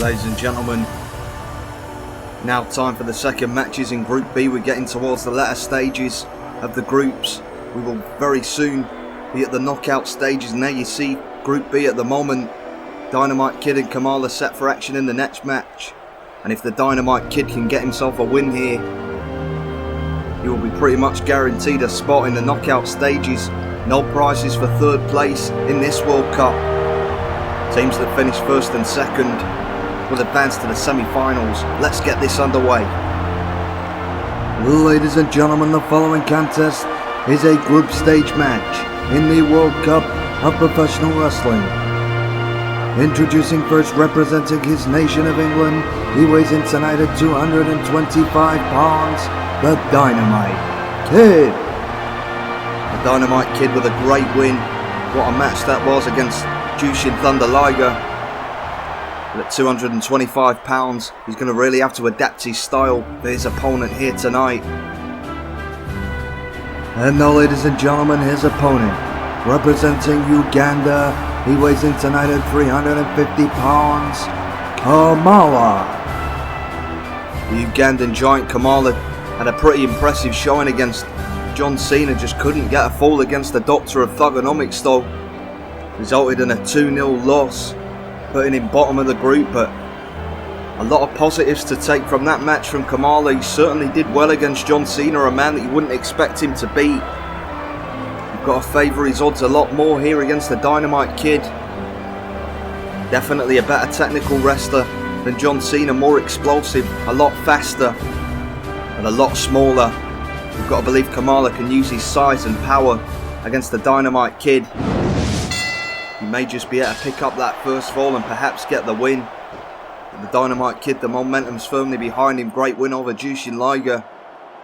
Ladies and gentlemen, now time for the second matches in Group B. We're getting towards the latter stages of the groups. We will very soon be at the knockout stages. Now you see Group B at the moment. Dynamite Kid and Kamala set for action in the next match. And if the Dynamite Kid can get himself a win here, he will be pretty much guaranteed a spot in the knockout stages. No prizes for third place in this World Cup. Teams that finish first and second will advance to the semi-finals. Let's get this underway. Ladies and gentlemen, the following contest is a group stage match in the World Cup of Professional Wrestling. Introducing first, representing his nation of England, he weighs in tonight at 225 pounds, the Dynamite Kid. The Dynamite Kid with a great win. What a match that was against Jushin Thunder Liger. At 225 pounds, he's going to really have to adapt his style for his opponent here tonight. And now, ladies and gentlemen, his opponent, representing Uganda, he weighs in tonight at 350 pounds, Kamala. The Ugandan giant Kamala had a pretty impressive showing against John Cena, just couldn't get a fall against the Doctor of Thugonomics though. Resulted in a 2-0 loss, putting him bottom of the group, but a lot of positives to take from that match from Kamala. He certainly did well against John Cena, a man that you wouldn't expect him to beat. You've got to favour his odds a lot more here against the Dynamite Kid. Definitely a better technical wrestler than John Cena, more explosive, a lot faster, and a lot smaller. You've got to believe Kamala can use his size and power against the Dynamite Kid. He may just be able to pick up that first fall and perhaps get the win. But the Dynamite Kid, the momentum's firmly behind him. Great win over Jushin Liger.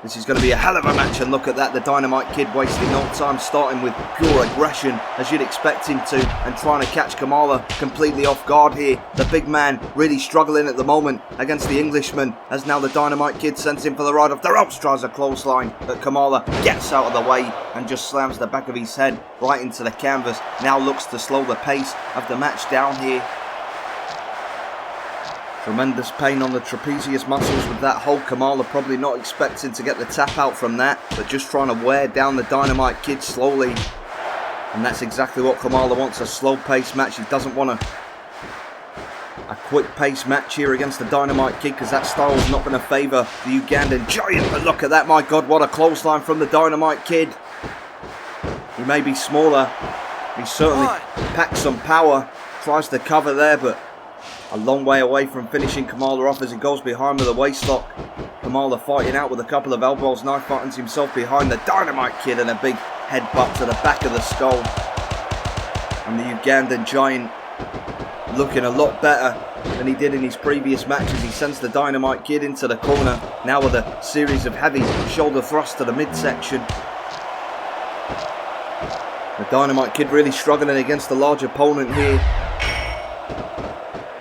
This is going to be a hell of a match, and look at that. The Dynamite Kid wasting no time, starting with pure aggression, as you'd expect him to, and trying to catch Kamala completely off guard here. The big man really struggling at the moment against the Englishman, as now the Dynamite Kid sends him for the ride off the ropes, tries a clothesline, but Kamala gets out of the way and just slams the back of his head right into the canvas. Now looks to slow the pace of the match down here. Tremendous pain on the trapezius muscles with that hold. Kamala probably not expecting to get the tap out from that, but just trying to wear down the Dynamite Kid slowly. And that's exactly what Kamala wants, a slow pace match. He doesn't want a quick pace match here against the Dynamite Kid, because that style is not going to favour the Ugandan giant. But look at that, my God, what a clothesline from the Dynamite Kid. He may be smaller, he certainly packs some power, tries to cover there, but a long way away from finishing Kamala off as he goes behind with a waistlock. Kamala fighting out with a couple of elbows, knife buttons himself behind the Dynamite Kid, and a big headbutt to the back of the skull. And the Ugandan giant looking a lot better than he did in his previous matches. He sends the Dynamite Kid into the corner, now with a series of heavy shoulder thrusts to the midsection. The Dynamite Kid really struggling against the large opponent here,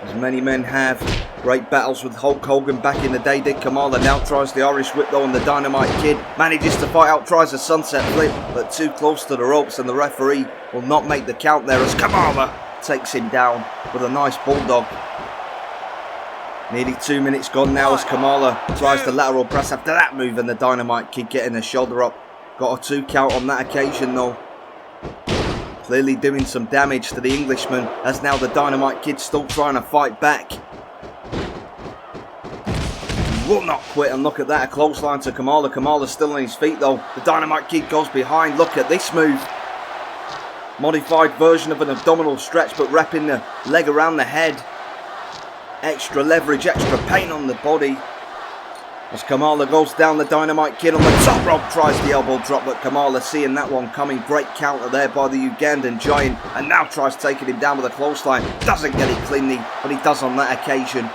as many men have. Great battles with Hulk Hogan back in the day, did Kamala. Now tries the Irish whip though, and the Dynamite Kid manages to fight out, tries a sunset flip, but too close to the ropes, and the referee will not make the count there as Kamala takes him down with a nice bulldog. Nearly 2 minutes gone now as Kamala tries the lateral press after that move, and the Dynamite Kid getting the shoulder up. Got a 2 count on that occasion though. Clearly doing some damage to the Englishman, as now the Dynamite Kid still trying to fight back. He will not quit, and look at that, a clothesline to Kamala. Kamala's still on his feet though. The Dynamite Kid goes behind. Look at this move. Modified version of an abdominal stretch, but wrapping the leg around the head. Extra leverage, extra pain on the body. As Kamala goes down, the Dynamite Kid on the top rope tries the elbow drop, but Kamala seeing that one coming. Great counter there by the Ugandan giant, and now tries taking him down with a clothesline. Doesn't get it cleanly, but he does on that occasion.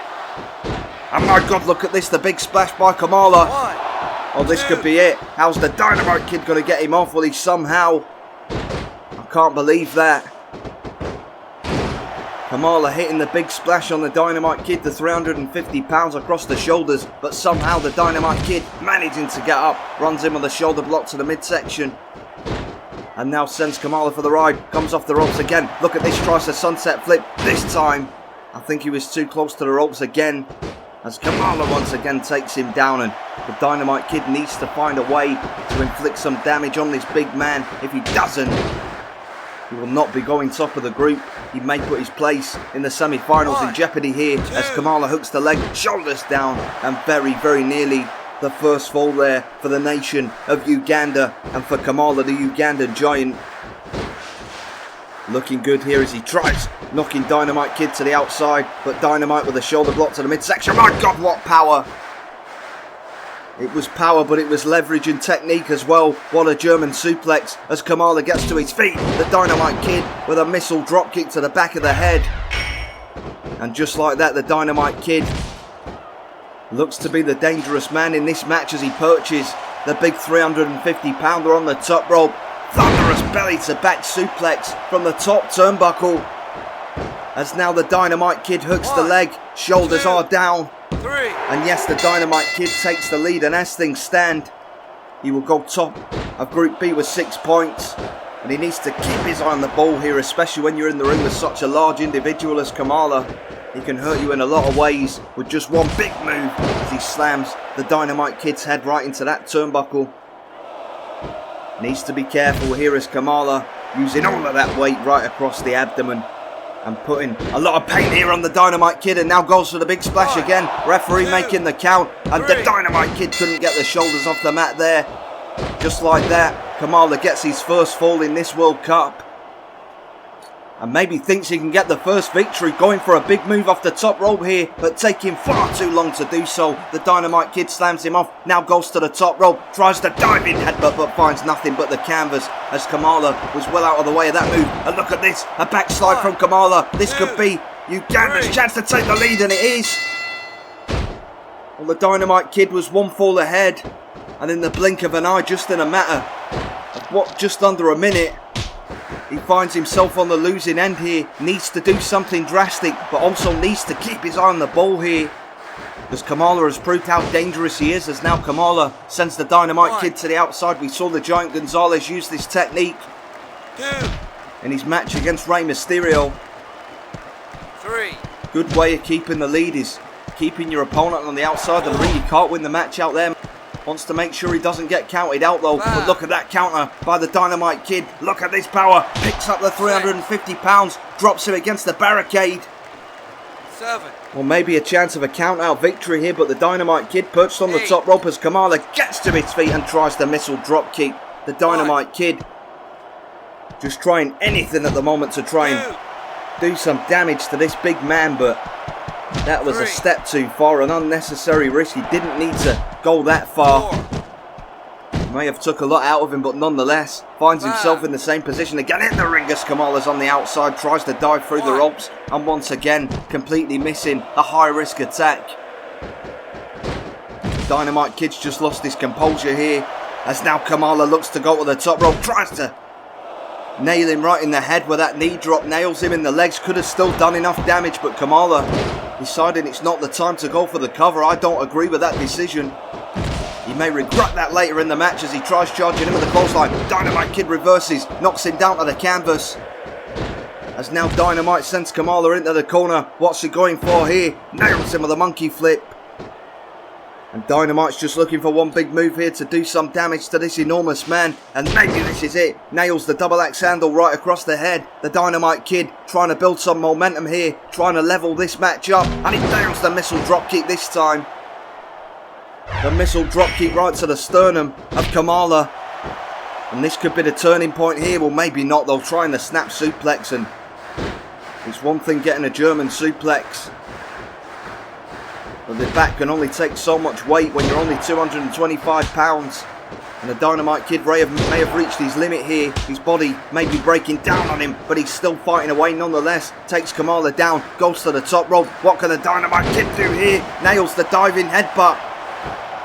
And my God, look at this, the big splash by Kamala. Oh, this could be it. How's the Dynamite Kid going to get him off? Well, he somehow... I can't believe that. Kamala hitting the big splash on the Dynamite Kid, the 350 pounds across the shoulders, but somehow the Dynamite Kid managing to get up, runs in with a shoulder block to the midsection, and now sends Kamala for the ride, comes off the ropes again. Look at this, tries a sunset flip, this time I think he was too close to the ropes again, as Kamala once again takes him down, and the Dynamite Kid needs to find a way to inflict some damage on this big man. If he doesn't, he will not be going top of the group. He may put his place in the semi-finals in jeopardy here, as Kamala hooks the leg, shoulders down, and very, very nearly the first fall there for the nation of Uganda, and for Kamala, the Ugandan giant. Looking good here as he tries knocking Dynamite Kid to the outside, but Dynamite with a shoulder block to the midsection. My God, what power! It was power, but it was leverage and technique as well. What a German suplex as Kamala gets to his feet. The Dynamite Kid with a missile dropkick to the back of the head. And just like that, the Dynamite Kid looks to be the dangerous man in this match as he perches the big 350-pounder on the top rope. Thunderous belly to back suplex from the top turnbuckle. As now the Dynamite Kid hooks the leg, shoulders are down. And yes, the Dynamite Kid takes the lead, and as things stand, he will go top of Group B with 6 points. And he needs to keep his eye on the ball here, especially when you're in the ring with such a large individual as Kamala. He can hurt you in a lot of ways with just one big move as he slams the Dynamite Kid's head right into that turnbuckle. Needs to be careful here as Kamala using all of that weight right across the abdomen and putting a lot of pain here on the Dynamite Kid, and now goes for the big splash again. Referee making the count, and the Dynamite Kid couldn't get the shoulders off the mat there. Just like that, Kamala gets his first fall in this World Cup. And maybe thinks he can get the first victory, going for a big move off the top rope here, but taking far too long to do so. The Dynamite Kid slams him off, now goes to the top rope, tries to dive in headbutt, but finds nothing but the canvas as Kamala was well out of the way of that move. And look at this, a backslide from Kamala. This could be Uganda's chance to take the lead, and it is. Well, the Dynamite Kid was one fall ahead, and in the blink of an eye, just in a matter of just under a minute, he finds himself on the losing end here. Needs to do something drastic, but also needs to keep his eye on the ball here, as Kamala has proved how dangerous he is, as now Kamala sends the Dynamite Kid to the outside. We saw the Giant Gonzalez use this technique in his match against Rey Mysterio. Good way of keeping the lead is keeping your opponent on the outside of the ring. You can't win the match out there. Wants to make sure he doesn't get counted out though. But look at that counter by the Dynamite Kid. Look at this power. Picks up the 350 pounds. Drops him against the barricade. Well, maybe a chance of a count out victory here, but the Dynamite Kid perched on the top rope as Kamala gets to his feet and tries the missile drop kick. The Dynamite Kid just trying anything at the moment to try and do some damage to this big man, but that was a step too far, an unnecessary risk. He didn't need to go that far. May have took a lot out of him, but nonetheless finds himself in the same position again in the ring as Kamala's on the outside, tries to dive through the ropes, and once again completely missing a high risk attack. Dynamite Kid's just lost his composure here, as now Kamala looks to go to the top rope, tries to nail him right in the head with that knee drop, nails him in the legs. Could have still done enough damage, but Kamala deciding it's not the time to go for the cover. I don't agree with that decision. He may regret that later in the match as he tries charging him with a clothesline. Dynamite Kid reverses, knocks him down to the canvas. As now Dynamite sends Kamala into the corner. What's he going for here? Nails him with a monkey flip. And Dynamite's just looking for one big move here to do some damage to this enormous man. And maybe this is it. Nails the double axe handle right across the head. The Dynamite Kid trying to build some momentum here, trying to level this match up. And he nails the missile dropkick this time. The missile dropkick right to the sternum of Kamala. And this could be the turning point here. Well, maybe not. They'll try the snap suplex. And it's one thing getting a German suplex, but the back can only take so much weight when you're only 225 pounds. And the Dynamite Kid may have reached his limit here. His body may be breaking down on him, but he's still fighting away nonetheless. Takes Kamala down, goes to the top rope. What can the Dynamite Kid do here? Nails the diving headbutt.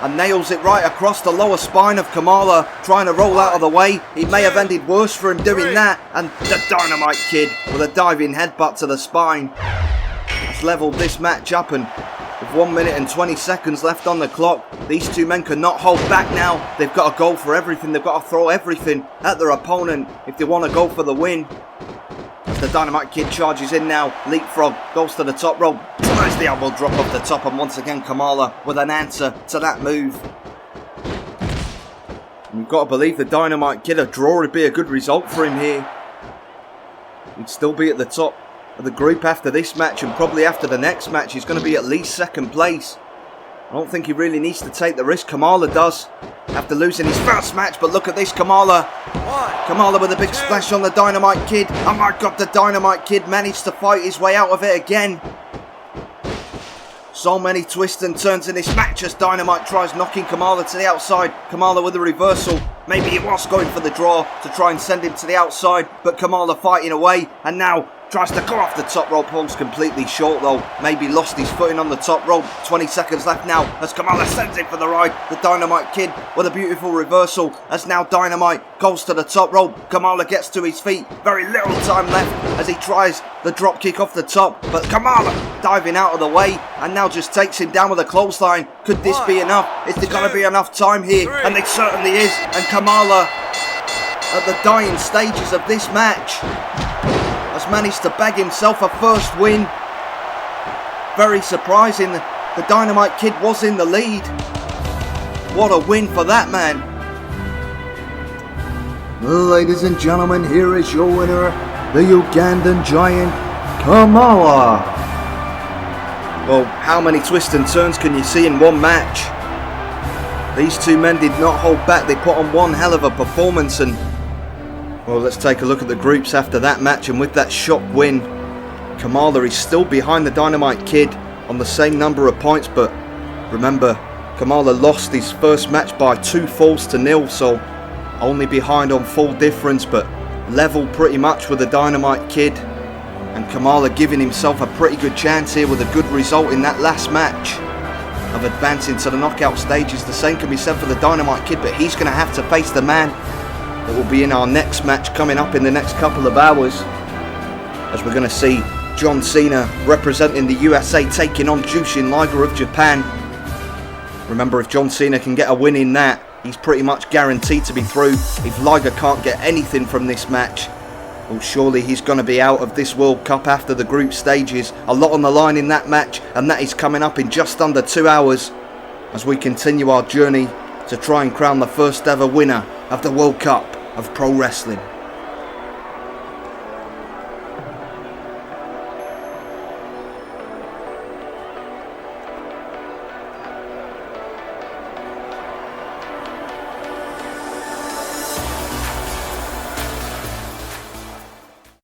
And nails it right across the lower spine of Kamala, trying to roll out of the way. It may have ended worse for him doing that. And the Dynamite Kid with a diving headbutt to the spine has leveled this match up, and with 1 minute and 20 seconds left on the clock, these two men cannot hold back now. They've got to go for everything. They've got to throw everything at their opponent if they want to go for the win. The Dynamite Kid charges in now. Leapfrog goes to the top rope. Tries the elbow drop off the top, and once again Kamala with an answer to that move. And you've got to believe the Dynamite Kid, a draw would be a good result for him here. He'd still be at the top of the group after this match, and probably after the next match he's going to be at least second place. I don't think he really needs to take the risk. Kamala does, after losing his first match, but look at this, Kamala with a big splash on the Dynamite Kid. Oh my god, the Dynamite Kid managed to fight his way out of it again. So many twists and turns in this match as Dynamite tries knocking Kamala to the outside. Kamala with a reversal. Maybe he was going for the draw to try and send him to the outside, but Kamala fighting away, and now tries to go off the top rope. Pulls completely short though. Maybe lost his footing on the top rope. 20 seconds left now as Kamala sends him for the ride. The Dynamite Kid with a beautiful reversal as now Dynamite goes to the top rope. Kamala gets to his feet. Very little time left as he tries the drop kick off the top, but Kamala diving out of the way and now just takes him down with a clothesline. Could this be enough? Is there going to be enough time here? And it certainly is. And Kamala, at the dying stages of this match, has managed to bag himself a first win. Very surprising. The Dynamite Kid was in the lead. What a win for that man. Ladies and gentlemen, here is your winner, the Ugandan giant, Kamala. Well, how many twists and turns can you see in one match? These two men did not hold back. They put on one hell of a performance, and well, let's take a look at the groups after that match. And with that shock win, Kamala is still behind the Dynamite Kid on the same number of points, but remember, Kamala lost his first match by 2 falls to 0, so only behind on full difference, but level pretty much with the Dynamite Kid. And Kamala giving himself a pretty good chance here with a good result in that last match of advancing to the knockout stages. The same can be said for the Dynamite Kid, but he's going to have to face the man that will be in our next match coming up in the next couple of hours, as we're going to see John Cena representing the USA taking on Jushin Liger of Japan. Remember, if John Cena can get a win in that, he's pretty much guaranteed to be through. If Liger can't get anything from this match, well, surely he's going to be out of this World Cup after the group stages. A lot on the line in that match, and that is coming up in just under 2 hours as we continue our journey to try and crown the first ever winner of the World Cup of Pro Wrestling.